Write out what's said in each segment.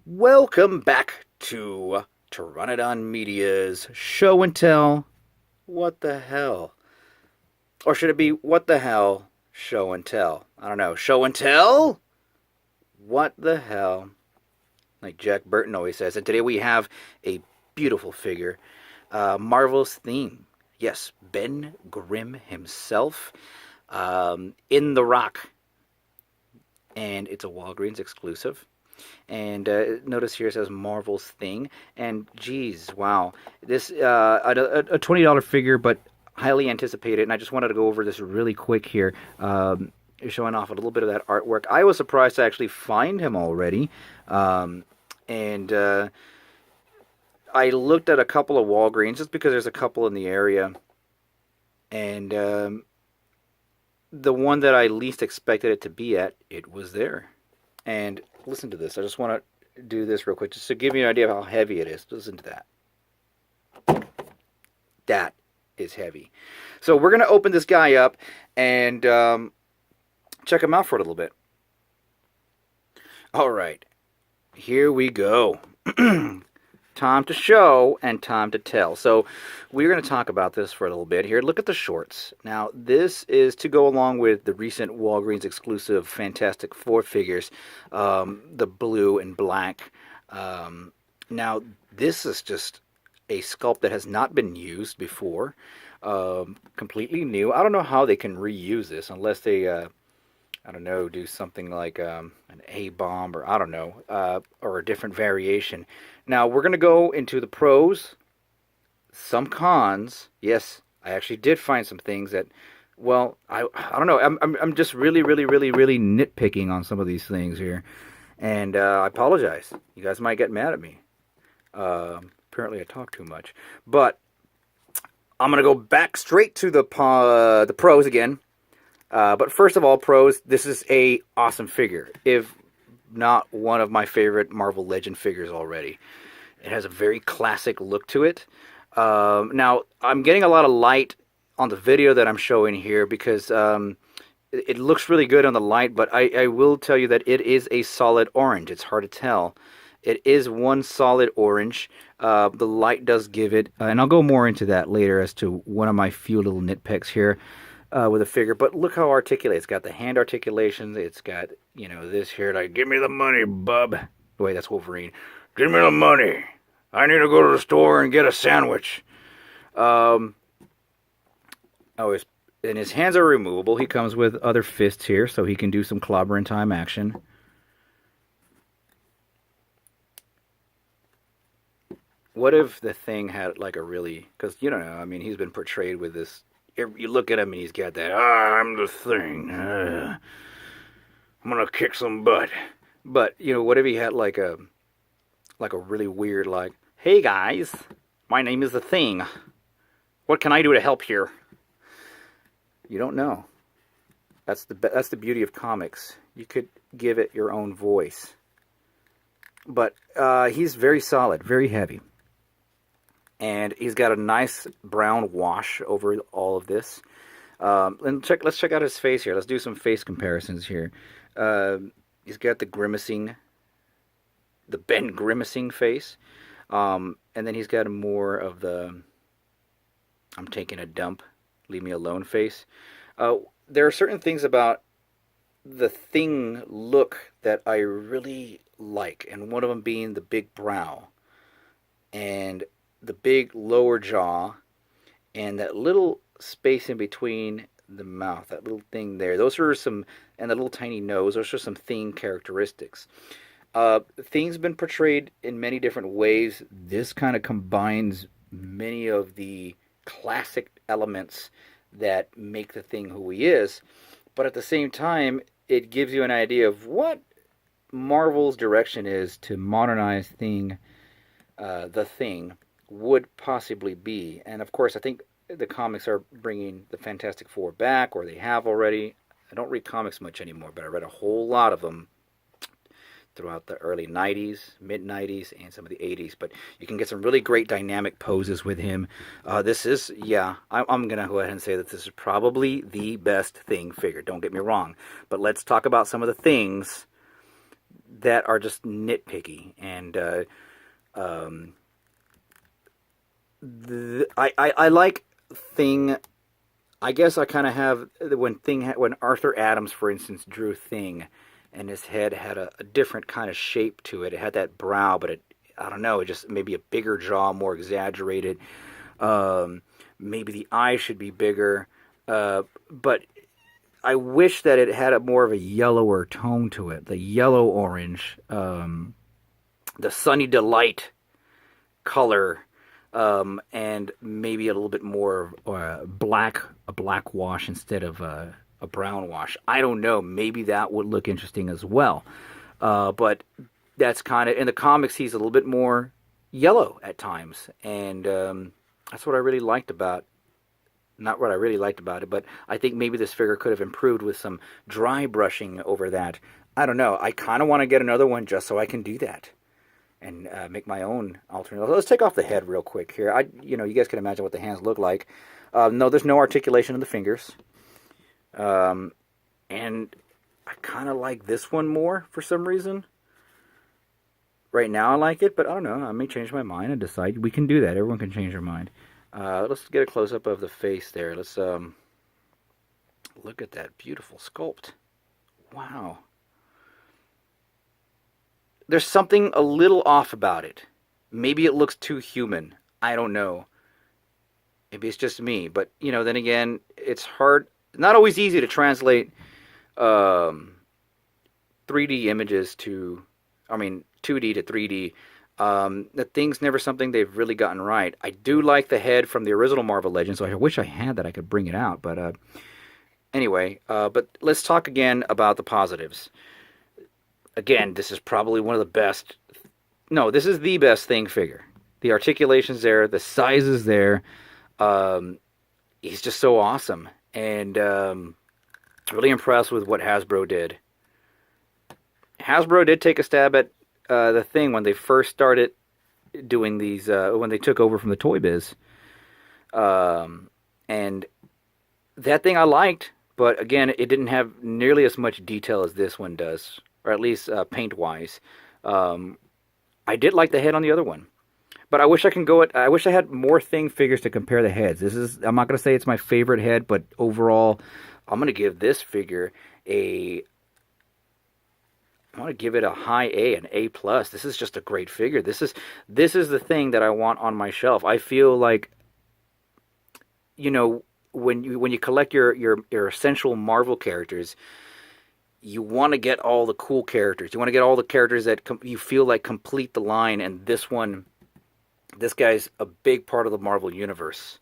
Welcome back to Pteranodon Media's Show and Tell. What the hell? Or should it be What the Hell Show and Tell? I don't know. Show and Tell? What the hell? Like Jack Burton always says. And today we have a beautiful figure. Marvel's theme. Yes, Ben Grimm himself. In the Rock. And it's a Walgreens exclusive. And notice here it says Marvel's Thing. And geez, wow. This a $20 figure, but highly anticipated. And I just wanted to go over this really quick here. Showing off a little bit of that artwork. I was surprised to actually find him already. And I looked at a couple of Walgreens just because there's a couple in the area. And the one that I least expected it to be at, it was there. And listen to this. I just want to do this real quick just to give you an idea of how heavy it is. Listen to that. That is heavy. So we're going to open this guy up and check him out for a little bit. All right. Here we go. Time to show and time to tell. So we're going to talk about this for a little bit here. Look at the shorts. Now, this is to go along with the recent Walgreens exclusive Fantastic Four figures, the blue and black. Now, this is just a sculpt that has not been used before. Completely new. I don't know how they can reuse this unless they, I don't know, do something like an A-bomb or I don't know, or a different variation. Now, we're going to go into the pros, some cons. Yes, I actually did find some things that, well, I don't know. I'm just really nitpicking on some of these things here. And I apologize. You guys might get mad at me. Apparently I talk too much. But I'm going to go back straight to the pros again. But first of all, pros, this is a awesome figure. If not one of my favorite Marvel Legend figures already. It has a very classic look to it. Now, I'm getting a lot of light on the video that I'm showing here because it looks really good on the light, but I will tell you that it is a solid orange. It's hard to tell. It is one solid orange. The light does give it, and I'll go more into that later as to one of my few little nitpicks here. With a figure, but look how articulate. It's got the hand articulations. It's got, you know, this here, like, give me the money, bub. Wait, that's Wolverine. Give me the money. I need to go to the store and get a sandwich. And his hands are removable. He comes with other fists here, so he can do some clobbering time action. What if the Thing had, like, a really, because, you don't know, I mean, he's been portrayed with this. You look at him and he's got that, I'm the Thing. I'm going to kick some butt. But, you know, what if he had like a really weird, like, hey guys, my name is the Thing. What can I do to help here? You don't know. That's the beauty of comics. You could give it your own voice. But he's very solid, very heavy. And he's got a nice brown wash over all of this. Let's check out his face here. Let's do some face comparisons here. He's got the Ben grimacing face. And then he's got more of the I'm taking a dump, leave me alone face. There are certain things about the Thing look that I really like. And one of them being the big brow. And the big lower jaw, and that little space in between the mouth, that little thing there. Those are some, and the little tiny nose, those are some Thing characteristics. Thing's been portrayed in many different ways. This kind of combines many of the classic elements that make the Thing who he is, but at the same time, it gives you an idea of what Marvel's direction is to modernize the Thing would possibly be. And of course, I think the comics are bringing the Fantastic Four back, or they have already. I don't read comics much anymore, but I read a whole lot of them throughout the early 90s, mid-90s, and some of the 80s. But you can get some really great dynamic poses with him. This is, yeah, I'm going to go ahead and say that this is probably the best Thing figure. Don't get me wrong. But let's talk about some of the things that are just nitpicky. And I like Thing. I guess I kind of have when Arthur Adams, for instance, drew Thing, and his head had a different kind of shape to it. It had that brow, but I don't know, it just maybe a bigger jaw, more exaggerated. Maybe the eyes should be bigger, but I wish that it had a more of a yellower tone to it. The yellow orange, the Sunny Delight color, and maybe a little bit more a black wash instead of a brown wash. I don't know. Maybe that would look interesting as well. But that's kind of in the comics. He's a little bit more yellow at times, and that's what I really liked about. Not what I really liked about it, but I think maybe this figure could have improved with some dry brushing over that. I don't know. I kind of want to get another one just so I can do that and make my own alternate. Let's take off the head real quick here. You guys can imagine what the hands look like. No, there's no articulation of the fingers. And I kind of like this one more for some reason. Right now I like it, but I don't know. I may change my mind and decide. We can do that. Everyone can change their mind. Let's get a close-up of the face there. Let's look at that beautiful sculpt. Wow. There's something a little off about it. Maybe it looks too human. I don't know. Maybe it's just me. But, then again, it's hard. Not always easy to translate 3D images to, 2D to 3D. The Thing's never something they've really gotten right. I do like the head from the original Marvel Legends, so I wish I had that. I could bring it out. But anyway, but let's talk again about the positives. Again, this is probably one of the best. No, this is the best Thing figure. The articulation's there. The size is there. He's just so awesome. And really impressed with what Hasbro did. Hasbro did take a stab at the Thing when they first started doing these, when they took over from the Toy Biz. And that Thing I liked, but again, it didn't have nearly as much detail as this one does, or at least paint-wise. I did like the head on the other one. But I wish I wish I had more Thing figures to compare the heads. I'm not going to say it's my favorite head, but overall, I'm going to give this figure I want to give it a high A, an A+. This is just a great figure. This is the Thing that I want on my shelf. I feel like, when you collect your essential Marvel characters, you want to get all the cool characters. You want to get all the characters that you feel like complete the line. And this guy's a big part of the Marvel universe,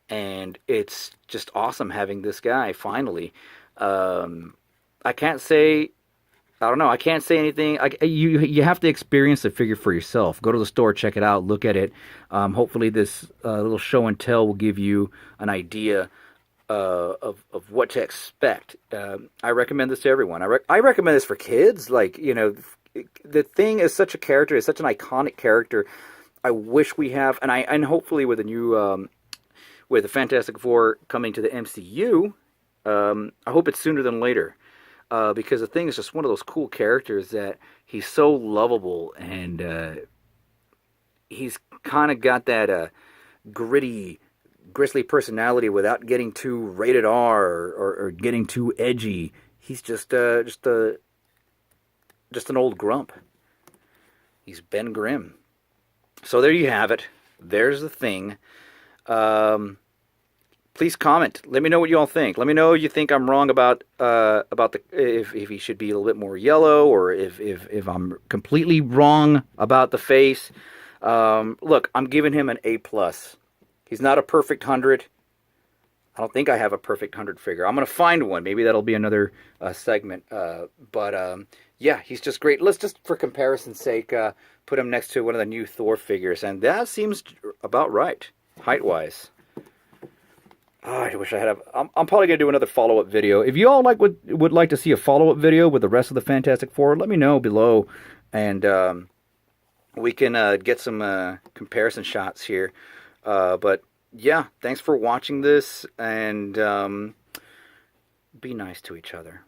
and it's just awesome having this guy finally. I can't say. I don't know. I can't say anything. You have to experience the figure for yourself. Go to the store, check it out, look at it. Hopefully, this little show and tell will give you an idea of what to expect. I recommend this to everyone. I recommend this for kids. The Thing is such a character. It's such an iconic character. I wish we have, and hopefully with the new with the Fantastic Four coming to the MCU, I hope it's sooner than later. Because the Thing is just one of those cool characters that he's so lovable, and he's kind of got that gritty, grisly personality without getting too rated R or getting too edgy. He's just an old grump. He's Ben Grimm. So there you have it. There's the Thing. Please comment. Let me know what you all think. Let me know if you think I'm wrong about if he should be a little bit more yellow, or if I'm completely wrong about the face. Look, I'm giving him an A+. He's not a perfect 100. I don't think I have a perfect 100 figure. I'm going to find one. Maybe that'll be another segment. But yeah, he's just great. Let's just, for comparison's sake, put him next to one of the new Thor figures, and that seems about right, height-wise. Oh, I wish I had. I'm probably gonna do another follow-up video. If you all would like to see a follow-up video with the rest of the Fantastic Four, let me know below, and we can get some comparison shots here. But yeah, thanks for watching this, and be nice to each other.